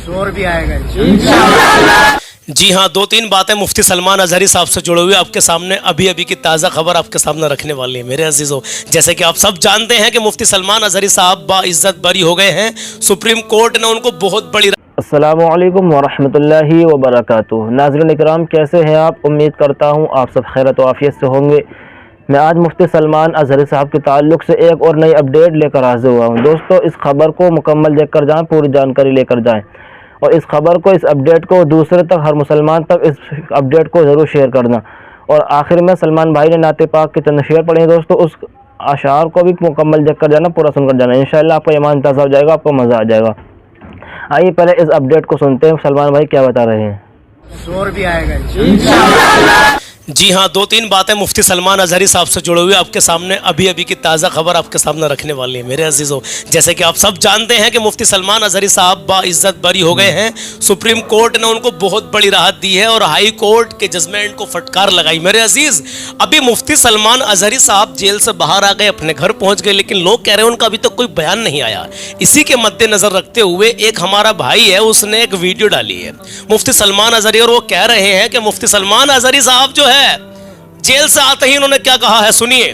शोर भी आएगा। जी हाँ, दो तीन बातें मुफ्ती सलमान अजहरी साहब से जुड़े हुए आपके सामने अभी अभी की ताज़ा खबर आपके सामने रखने वाली है मेरे अजीज़ों। जैसे कि आप सब जानते हैं कि मुफ्ती सलमान अजहरी साहब बाइज़्ज़त बरी हो गए हैं। सुप्रीम कोर्ट ने उनको बहुत बड़ी अस्सलामु अलैकुम वरहमतुल्लाहि वबरकातुहू। नाज़रीन इकराम, कैसे हैं आप? उम्मीद करता हूँ आप सब खैरियत व आफियत से होंगे। मैं आज मुफ्ती सलमान अजहरी साहब के ताल्लुक़ से एक और नई अपडेट लेकर हाजिर हुआ हूँ। दोस्तों, इस खबर को मुकम्मल देखकर जाएँ, पूरी जानकारी लेकर जाएँ और इस खबर को, इस अपडेट को दूसरे तक, हर मुसलमान तक इस अपडेट को ज़रूर शेयर करना। और आखिर में सलमान भाई ने नाते पाक के चंद शेर पढ़े हैं दोस्तों, उस अशार को भी मुकम्मल देखकर जाना, पूरा सुनकर जाना। इंशाअल्लाह आपका ईमान ताज़ा हो जाएगा, आपको मज़ा आ जाएगा। आइए पहले इस अपडेट को सुनते हैं, सलमान भाई क्या बता रहे हैं। शोर भी आएगा। जी हाँ, दो तीन बातें मुफ्ती सलमान अजहरी साहब से जुड़े हुए आपके सामने अभी अभी की ताज़ा खबर आपके सामने रखने वाली है मेरे अजीज़ों। जैसे कि आप सब जानते हैं कि मुफ्ती सलमान अजहरी साहब बाइज़्ज़त बरी हो गए हैं। सुप्रीम कोर्ट ने उनको बहुत बड़ी राहत दी है और हाई कोर्ट के जजमेंट को फटकार लगाई मेरे अजीज़। अभी मुफ्ती सलमान अजहरी साहब जेल से बाहर आ गए, अपने घर पहुँच गए, लेकिन लोग कह रहे हैं उनका अभी तक कोई बयान नहीं आया। इसी के मद्देनज़र रखते हुए एक हमारा भाई है, उसने एक वीडियो डाली है मुफ्ती सलमान अजहरी, और वो कह रहे हैं कि मुफ्ती सलमान अजहरी साहब जो है जेल से आते ही उन्होंने क्या कहा है, सुनिए।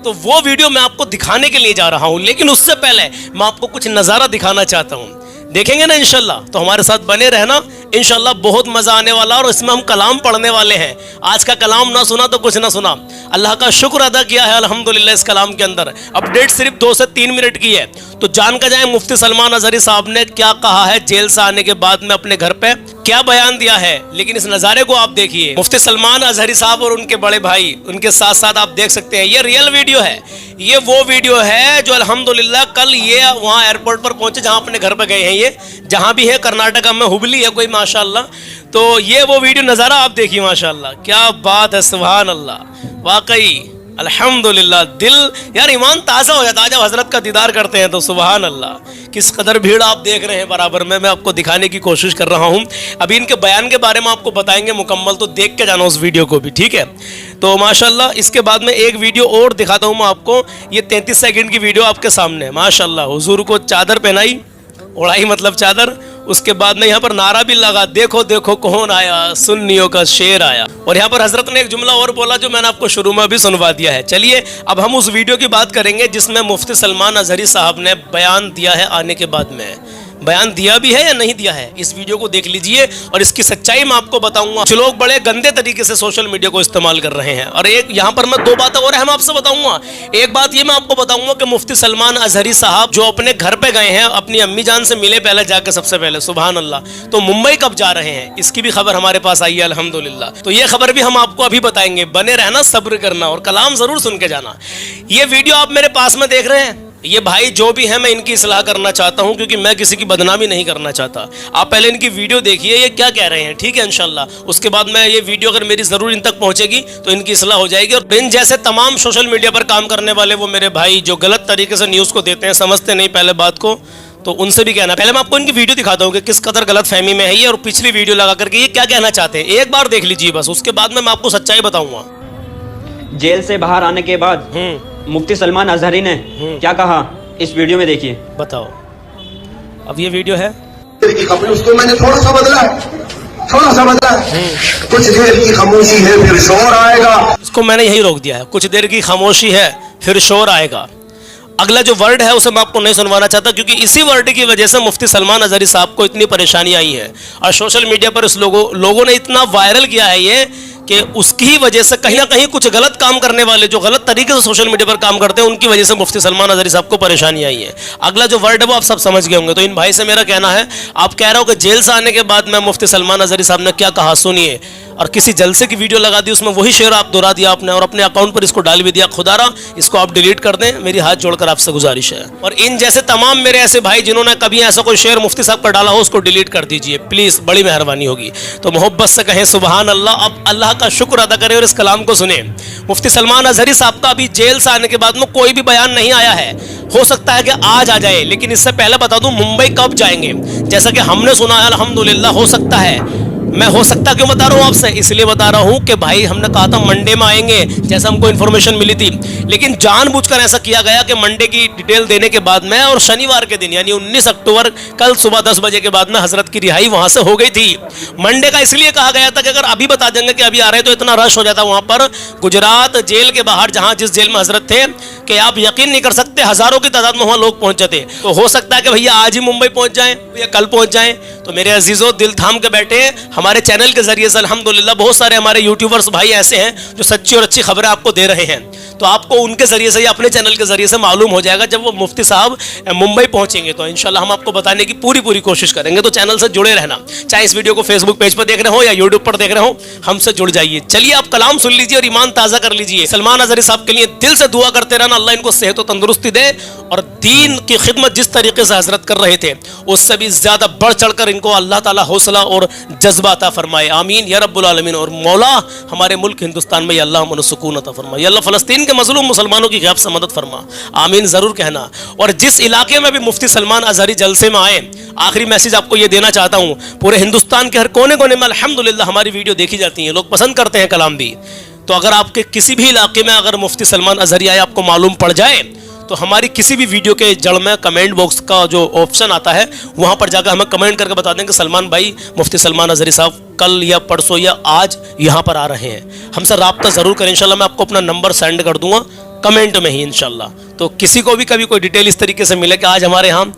तो वो वीडियो मैं आपको दिखाने के लिए जा रहा हूं, लेकिन उससे पहले मैं आपको कुछ नज़ारा दिखाना चाहता हूं। देखेंगे ना इंशाल्लाह, तो हमारे साथ बने रहना, इंशाल्लाह बहुत मज़ा आने वाला। और इसमें हम कलाम पढ़ने वाले हैं। आज का कलाम ना सुना तो कुछ ना सुना। अल्लाह का शुक्र अदा किया है अल्हम्दुलिल्लाह। इस कलाम के अंदर अपडेट सिर्फ 2 से 3 मिनट की है, तो जान कर जाए मुफ्ती सलमान अजहरी साहब ने क्या कहा है, जेल से आने के बाद में अपने घर पे क्या बयान दिया है। लेकिन इस नज़ारे को आप देखिए, मुफ्ती सलमान अजहरी साहब और उनके बड़े भाई, उनके साथ साथ आप देख सकते हैं ये रियल वीडियो है। ये वो वीडियो है जो अल्हम्दुलिल्लाह कल ये वहाँ एयरपोर्ट पर पहुंचे जहाँ अपने घर पर गए हैं। ये जहाँ भी है, कर्नाटका में हुबली है कोई माशाल्लाह। तो ये वो वीडियो नज़ारा आप देखिए, माशाल्लाह क्या बात है, सुभान अल्लाह, वाकई अल्हम्दुलिल्लाह। दिल यार ईमान ताज़ा हो जाता है जब हज़रत का दीदार करते हैं, तो सुभान अल्लाह। किस कदर भीड़ आप देख रहे हैं बराबर में, मैं आपको दिखाने की कोशिश कर रहा हूं। अभी इनके बयान के बारे में आपको बताएंगे मुकम्मल, तो देख के जाना उस वीडियो को भी, ठीक है। तो माशाल्लाह इसके बाद में एक वीडियो और दिखाता हूं मैं आपको। ये 33 सेकंड की वीडियो आपके सामने। माशाल्लाह हुजूर को चादर पहनाई, ओढ़ाई मतलब चादर। उसके बाद में यहाँ पर नारा भी लगा, देखो देखो कौन आया, सुन्नियों का शेर आया। और यहाँ पर हजरत ने एक जुमला और बोला जो मैंने आपको शुरू में भी सुनवा दिया है। चलिए अब हम उस वीडियो की बात करेंगे जिसमें मुफ्ती सलमान अजहरी साहब ने बयान दिया है। आने के बाद में बयान दिया भी है या नहीं दिया है, इस वीडियो को देख लीजिए और इसकी सच्चाई मैं आपको बताऊंगा। जो लोग बड़े गंदे तरीके से सोशल मीडिया को इस्तेमाल कर रहे हैं। और एक यहाँ पर मैं 2 बातें और अहम आपसे बताऊंगा। एक बात ये मैं आपको बताऊंगा कि मुफ्ती सलमान अजहरी साहब जो अपने घर पे गए हैं, अपनी अम्मी जान से मिले पहले जाके, सबसे पहले, सुभान अल्लाह। तो मुंबई कब जा रहे हैं, इसकी भी खबर हमारे पास आई है अल्हम्दुलिल्लाह। तो ये खबर भी हम आपको अभी बताएंगे। बने रहना, सब्र करना और कलाम जरूर सुन के जाना। ये वीडियो आप मेरे पास में देख रहे हैं, ये भाई जो भी है, मैं इनकी इस्लाह करना चाहता हूं क्योंकि मैं किसी की बदनामी नहीं करना चाहता। आप पहले इनकी वीडियो देखिए ये क्या कह रहे हैं, ठीक है इंशाल्लाह। उसके बाद मैं ये वीडियो अगर मेरी ज़रूर इन तक पहुंचेगी तो इनकी इस्लाह हो जाएगी। और इन जैसे तमाम सोशल मीडिया पर काम करने वाले वो मेरे भाई जो गलत तरीके से न्यूज़ को देते हैं, समझते नहीं पहले बात को, तो उनसे भी कहना। पहले मैं आपको इनकी वीडियो दिखाता हूँ कि किस कदर गलत फहमी में है ये, और पिछली वीडियो लगा करके ये क्या कहना चाहते हैं एक बार देख लीजिए बस। उसके बाद में मैं आपको सच्चाई बताऊंगा। जेल से बाहर आने के बाद मुफ्ती सलमान अजहरी ने क्या कहा, इस वीडियो में देखिए। बताओ, अब ये वीडियो है। उसको मैंने थोड़ा सा बदला है, थोड़ा सा बदला है। कुछ देर की खामोशी है फिर शोर आएगा। इसको मैंने यही रोक दिया है, कुछ देर की खामोशी है फिर शोर आएगा। अगला जो वर्ड है उसे मैं आपको नहीं सुनवाना चाहता क्योंकि इसी वर्ड की वजह से मुफ्ती सलमान अजहरी साहब को इतनी परेशानी आई है। और सोशल मीडिया पर इस लोगों ने इतना वायरल किया है ये कि उसकी ही वजह से कहीं ना कहीं कुछ गलत काम करने वाले, जो गलत तरीके से सोशल मीडिया पर काम करते हैं, उनकी वजह से मुफ्ती सलमान अजहरी साहब को परेशानी आई है। अगला जो वर्ड है वो आप सब समझ गए होंगे। तो इन भाई से मेरा कहना है, आप कह रहे हो कि जेल से आने के बाद में मुफ्ती सलमान अजहरी साहब ने क्या कहा, सुनिए। और किसी जलसे की वीडियो लगा दी, उसमें वही शेर आप दोहरा दिया आपने और अपने अकाउंट पर इसको डाल भी दिया। खुदारा इसको आप डिलीट कर दें, मेरी हाथ जोड़कर आपसे गुजारिश है। और इन जैसे तमाम मेरे ऐसे भाई जिन्होंने कभी ऐसा कोई शेर मुफ्ती साहब का डाला हो, उसको डिलीट कर दीजिए प्लीज़, बड़ी मेहरबानी होगी। तो मोहब्बत से कहें सुबहान अल्लाह। अब अल्लाह का शुक्र अदा करें और इस कलाम को सुने। मुफ्ती सलमान अजहरी साहब का अभी जेल से आने के बाद में कोई भी बयान नहीं आया है। हो सकता है कि आज आ जाए, लेकिन इससे पहले बता दूं मुंबई कब जाएंगे। जैसा कि हमने सुना है अल्हम्दुलिल्लाह, हो सकता है मैं हो सकता क्यों बता रहा हूँ आपसे, इसलिए बता रहा हूँ कि भाई हमने कहा था मंडे में आएंगे, जैसा हमको इन्फॉर्मेशन मिली थी, लेकिन जानबूझकर ऐसा किया गया कि मंडे की डिटेल देने के बाद में और शनिवार के दिन यानी 19 अक्टूबर कल सुबह 10 बजे के बाद में हजरत की रिहाई वहां से हो गई थी। मंडे का इसलिए कहा गया था कि अगर अभी बता देंगे कि अभी आ रहे तो इतना रश हो जाता वहां पर गुजरात जेल के बाहर, जहां जिस जेल में हजरत थे, कि आप यकीन नहीं कर सकते हजारों की तादाद में वहां लोग पहुंचे थे। तो हो सकता है कि भैया आज ही मुंबई पहुंच जाएं या कल पहुंच जाएं। तो मेरे अजीजों, दिल थाम के बैठे, हमारे चैनल के जरिए से अल्हम्दुलिल्लाह बहुत सारे हमारे यूट्यूबर्स भाई ऐसे हैं जो सच्ची और अच्छी खबरें आपको दे रहे हैं। तो आपको उनके जरिए से या अपने चैनल के जरिए से मालूम हो जाएगा जब वो मुफ्ती साहब मुंबई पहुंचेंगे। तो इंशाल्लाह हम आपको बताने की पूरी कोशिश करेंगे। तो चैनल से जुड़े रहना, चाहे इस वीडियो को फेसबुक पेज पर देख रहे हो या यूट्यूब पर देख रहे हो, हमसे जुड़ जाइए। चलिए आप कलाम सुन लीजिए और ईमान ताज़ा कर लीजिए। सलमान अजहरी साहब के लिए दिल से दुआ करते रहना, अल्लाह इनको सेहत और तंदुरुस्ती दे और दीन की खिदमत जिस तरीके से हजरत कर रहे थे उससे भी ज्यादा बढ़ चढ़कर इनको अल्लाह ताला हौसला और जज्बा अता फरमाए। आमीन या रब्बुल आलमीन। और मौला हमारे मुल्क हिंदुस्तान में अल्लाह अमन सुकून अता फरमाए। अल्लाह फ़लस्तीन के मजलूम मुसलमानों की ग़ैब से मदद फरमा। आमीन ज़रूर कहना। और जिस इलाके में भी मुफ्ती सलमान अजहरी जलसे में आए, आखिरी मैसेज आपको ये देना चाहता हूँ, पूरे हिंदुस्तान के हर कोने कोने में अल्हम्दुलिल्लाह हमारी वीडियो देखी जाती है, लोग पसंद करते हैं कलाम भी। तो अगर आपके किसी भी इलाके में अगर मुफ्ती सलमान अजहरी आए आपको मालूम पड़ जाए तो हमारी किसी भी वीडियो के जड़ में कमेंट बॉक्स का जो ऑप्शन आता है वहां पर जाकर हमें कमेंट करके बता दें कि सलमान भाई मुफ्ती सलमान अजहरी साहब कल या परसों या आज यहाँ पर आ रहे हैं। हमसे राब्ता ज़रूर करें, इंशाल्लाह मैं आपको अपना नंबर सेंड कर दूंगा कमेंट में ही इंशाल्लाह। तो किसी को भी कभी कोई डिटेल इस तरीके से मिले कि आज हमारे यहाँ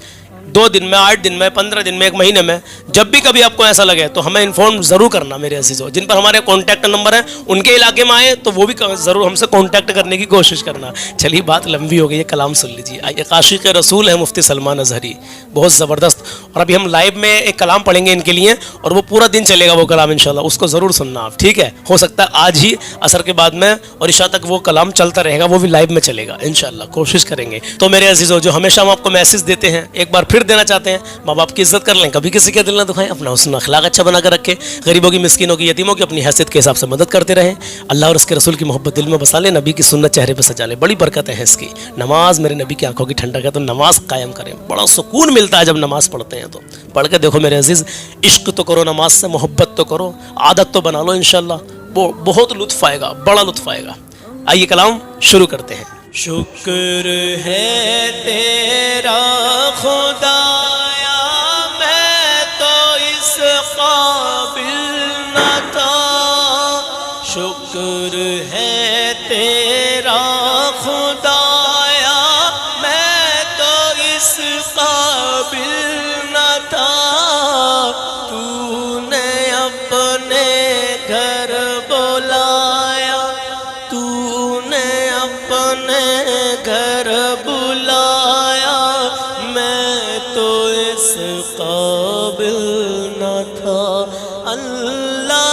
2 दिन में, 8 दिन में, 15 दिन में, 1 महीने में, जब भी कभी आपको ऐसा लगे तो हमें इन्फॉर्म ज़रूर करना मेरे अजीज़ों। जिन पर हमारे कॉन्टैक्ट नंबर है उनके इलाके में आए तो वो भी ज़रूर हमसे कॉन्टैक्ट करने की कोशिश करना। चलिए बात लंबी हो गई है, कलाम सुन लीजिए। एक आशिक़ रसूल है मुफ्ती सलमान अजहरी, बहुत ज़बरदस्त। और अभी हम लाइव में एक कलाम पढ़ेंगे इनके लिए और वो पूरा दिन चलेगा वो कलाम इंशाल्लाह, उसको ज़रूर सुनना आप, ठीक है। हो सकता है आज ही असर के बाद में और इशा तक वो कलाम चलता रहेगा, वो भी लाइव में चलेगा इंशाल्लाह, कोशिश करेंगे। तो मेरे अजीज़ों, जो हमेशा हम आपको मैसेज देते हैं एक बार फिर देना चाहते हैं, माँ बाप की इज्जत कर लें, कभी किसी का दिल ना दुखाएं, अपना हुस्न अखलाक अच्छा बना कर रखें, गरीबों की, मिस्किनों की, यतीमों की अपनी हैसियत के हिसाब से मदद करते रहें। अल्लाह और उसके रसूल की मोहब्बत दिल में बसा लें, नबी की सुन्नत चेहरे पर सजा लें, बड़ी बरकतें हैं इसकी। नमाज मेरे नबी की आंखों की ठंडक है, तो नमाज कायम करें, बड़ा सुकून मिलता है जब नमाज पढ़ते हैं। तो पढ़ के देखो मेरे अजीज़, इश्क तो करो नमाज से, मोहब्बत तो करो, आदत तो बना लो इंशाल्लाह, बहुत लुत्फ़ आएगा, बड़ा लुत्फ़ आएगा। आइए कलाम शुरू करते हैं। शुक्र है तेरा खुदाया, मैं तो इस काबिल न था। शुक्र है तेरा खुदाया, मैं तो इस काबिल न था। तूने अपने घर बुलाया, तूने अपने घर बुलाया, मैं तो इस काबिल न था। अल्लाह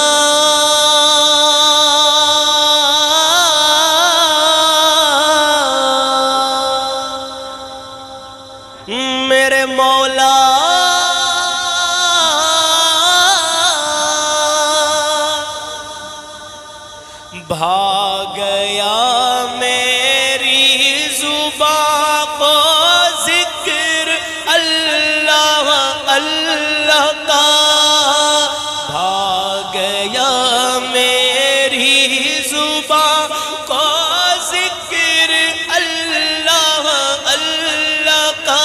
मेरे मौला, भाग गया मेरी जुबां को जिक्र अल्लाह अल्लाह का, भाग गया मेरी जुबां को जिक्र अल्लाह अल्लाह का।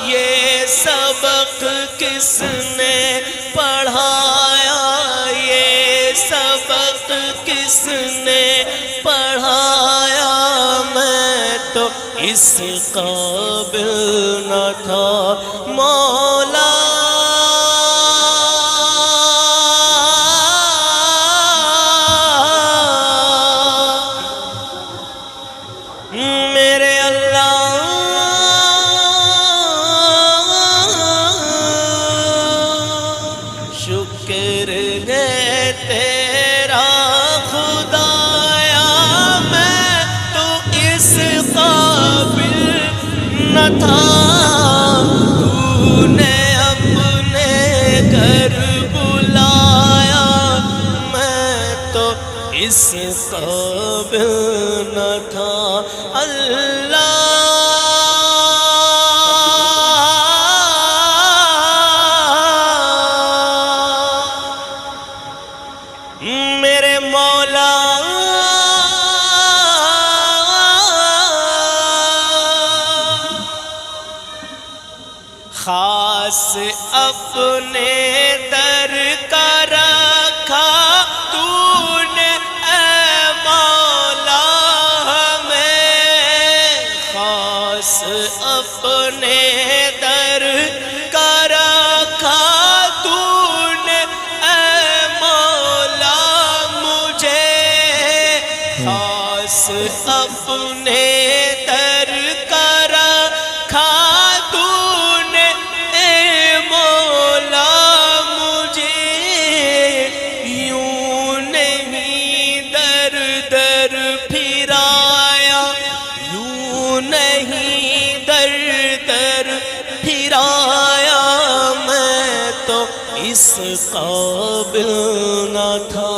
ये सबक किसने पढ़ाया, ये सबक किसने पढ़ाया, मैं तो इस काबिल न था। मौला मेरे अल्लाह, शुक्र है तेरा खुदाया, मैं तो इस काबिल न था। तूने अपने घर बुलाया, मैं तो इस काबिल न था। अल्लाह اپنے در کا رکھا تو نے اے مولا ہمیں، خاص اپنے در کا رکھا تو نے اے مولا مجھے، خاص اپنے در کا رکھا تو نے اے مولا مجھے، یوں نہیں در در پھرایا، یوں نہیں در در پھرایا، میں تو اس قابل نہ تھا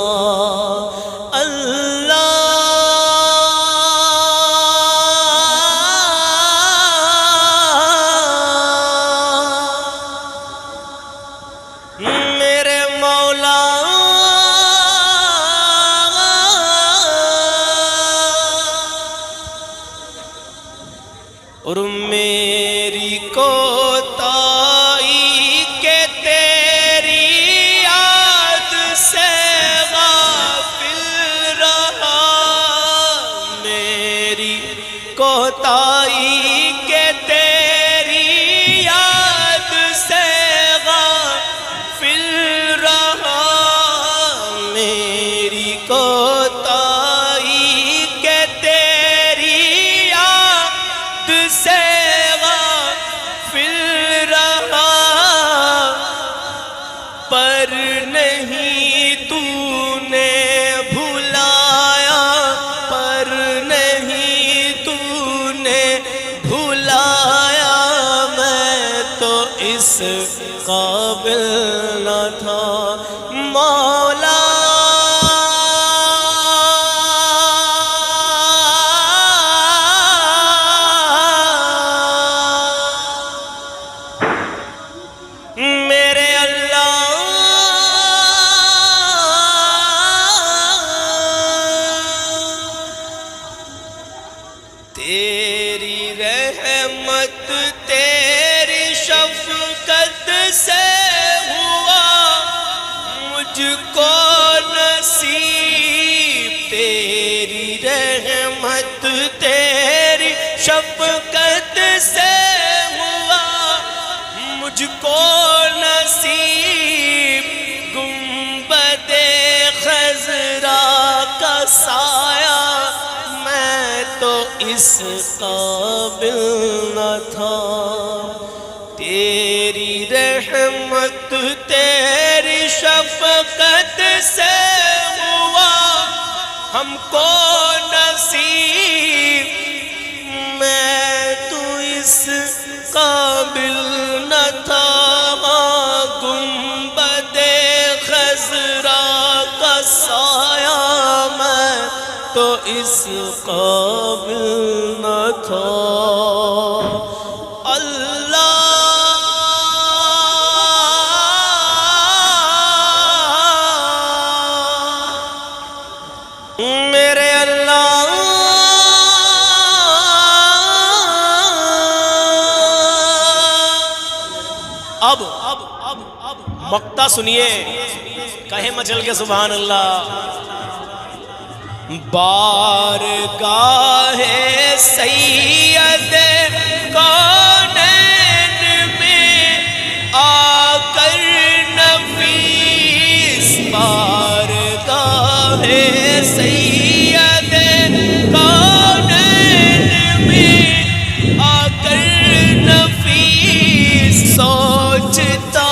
میرے مولا، اور میری کوتاہی کہ تیری یاد سے غافل رہا، میری کوتاہی کہ تیری یاد سے غافل رہا، میری کوتاہی کہ تیری یاد سے غافل رہا، پر نہیں تو نے بھلایا، پر نہیں تو نے بھلایا، میں تو اس قابل نہ تھا مولا، میرے اللہ تیری رحمت تیری شفقت سے ہوا مجھ کو نصیب، تیری رحمت تیری شفقت سے ہوا مجھ کو نصیب، گنبد خضرا کا سایہ، میں تو اس قابل نہ تھا، تیری رحمت تیری شفقت سے ہوا ہم کو نصیب، میں تو اس قابل نہ تھا، گنبد خضرا کا سایہ، میں تو اس قابل نہ تھا اللہ، میرے اللہ اب مقطع سنیے، کہیں مچل کے سبحان اللہ، بارگاہ سید کونین میں آ کر نفیس، بارگاہ سید کونین میں آ کر نفیس، سوچتا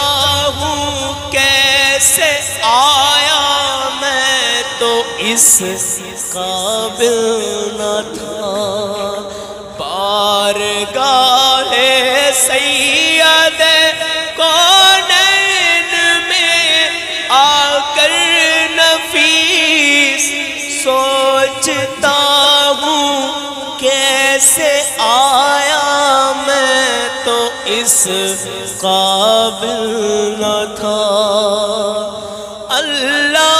ہوں کیسے آیا، میں تو اس قابل نہ تھا، بارگاہ سید کونین میں آ کر نفیس، سوچتا ہوں کیسے آیا، میں تو اس قابل نہ تھا اللہ،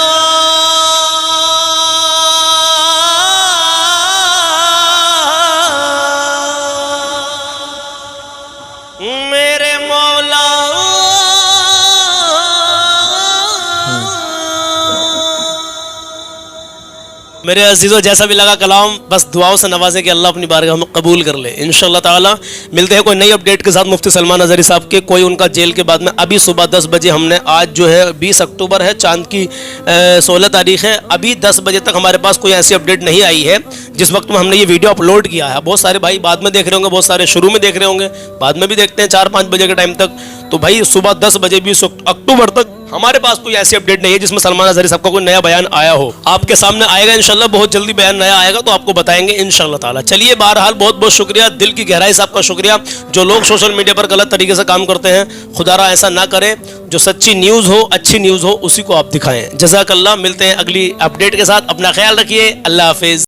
میرے مولا میرے عزیزوں جیسا بھی لگا کلام بس دعاؤں سے نوازے کہ اللہ اپنی بارگاہ میں قبول کر لے انشاءاللہ تعالی. ملتے ہیں کوئی نئی اپڈیٹ کے ساتھ مفتی سلمان اظہری صاحب کے. کوئی ان کا جیل کے بعد میں ابھی صبح 10 بجے ہم نے آج جو ہے 20 اکتوبر ہے, چاند کی 16 تاریخ ہے, ابھی 10 بجے تک ہمارے پاس کوئی ایسی اپڈیٹ نہیں آئی ہے جس وقت میں ہم نے یہ ویڈیو اپلوڈ کیا ہے. بہت سارے بھائی بعد میں دیکھ رہے ہوں گے, بہت سارے شروع میں دیکھ رہے ہوں گے, بعد میں بھی دیکھتے ہیں 4-5 بجے کے ٹائم تک. تو بھائی صبح 10 بجے 20 اکتوبر تک ہمارے پاس کوئی ایسی اپڈیٹ نہیں ہے جس میں سلمان اظہری صاحب کا کوئی نیا بیان آیا ہو. آپ کے سامنے آئے گا انشاءاللہ, بہت جلدی بیان نیا آئے گا تو آپ کو بتائیں گے انشاءاللہ تعالی. چلیے بہرحال بہت بہت شکریہ, دل کی گہرائی سے آپ کا شکریہ. جو لوگ سوشل میڈیا پر غلط طریقے سے کام کرتے ہیں خدا را ایسا نہ کریں, جو سچی نیوز ہو اچھی نیوز ہو اسی کو آپ دکھائیں. جزاک اللہ. ملتے ہیں اگلی اپڈیٹ کے ساتھ, اپنا خیال رکھیے, اللہ حافظ.